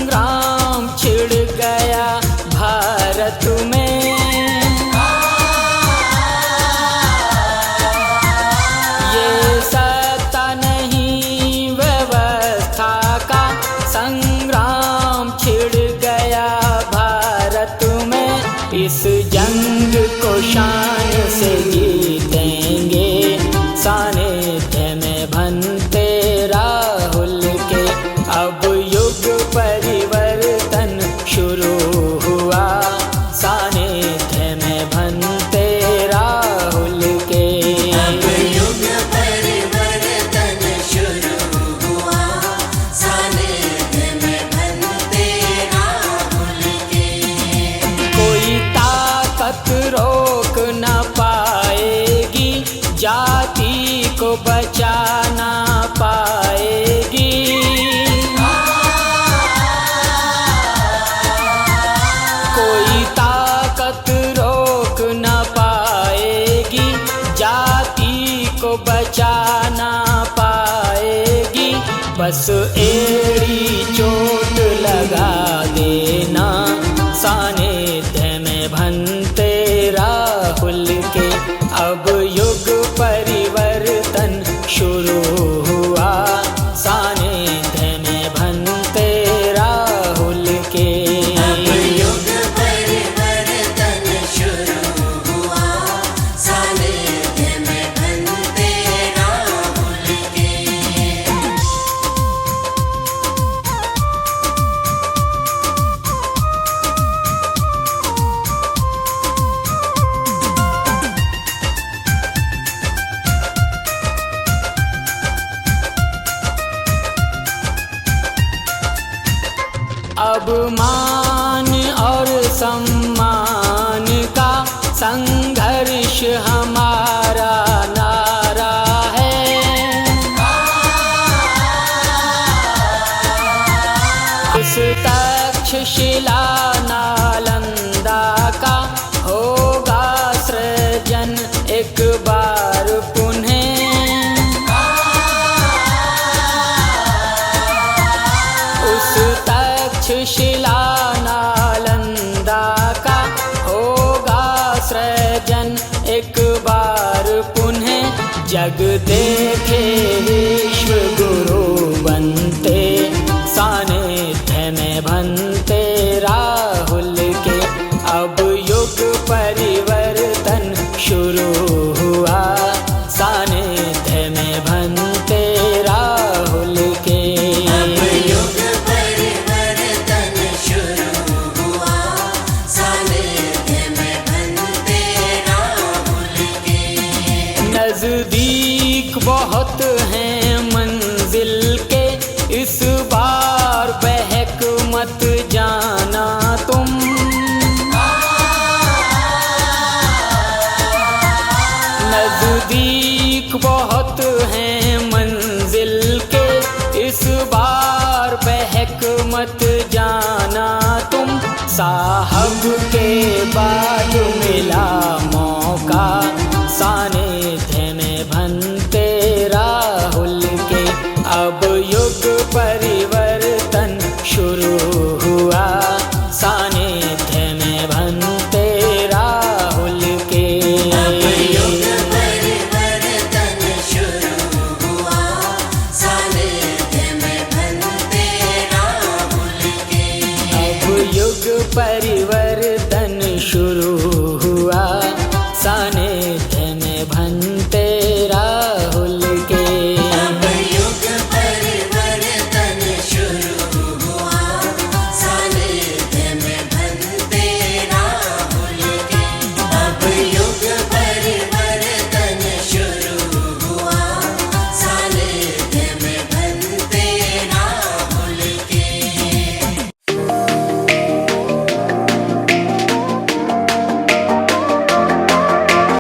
संग्राम छिड़ गया भारत में। ये सत्ता नहीं व्यवस्था का संग्राम छिड़ गया भारत में। इस जंग को शान से जीतेंगे सानिध्य में बनते राहुल के। अब युग परिवर्तन शुरू हुआ सानिध्य में बनते राहुल के। अब युग परिवर्तन शुरू हुआ सानिध्य में बनते राहुल के। कोई ताकत रोक न पाएगी, जाति को बचा ना पाएगी। कोई ताकत रोक न पाएगी, जाति को बचा ना पाएगी। बस एड़ी चोट लगा देना सानिध्य में बनते राहुल के। अब युग परिवर्तन शुरू हुआ सानिध्य में बनते राहुल के। अब युग परिवर्तन शुरू हुआ सानिध्य में बनते राहुल के। अब मान और सम्मान का संघर्ष हमारा नारा है। उस तक्षशिला नालंदा का होगा सृजन एक बार पुनः। उस तक्षशिला नालंदा का होगा सृजन एक बार पुनः। जग देखे विश्व गुरु बनते सानिध्य में बनते राहुल के। अब युग परिवर्तन शुरू हुआ सानिध्य में बनते राहुल के। अब युग परिवर्तन शुरू हुआ सानिध्य में बनते राहुल के। नजदीक बहुत हैं मंजिल के, इस बार बहक मत जाना तुम। नजदीक बहुत हैं मंजिल के, इस बार बहक मत जाना तुम। साहब के बाद मिला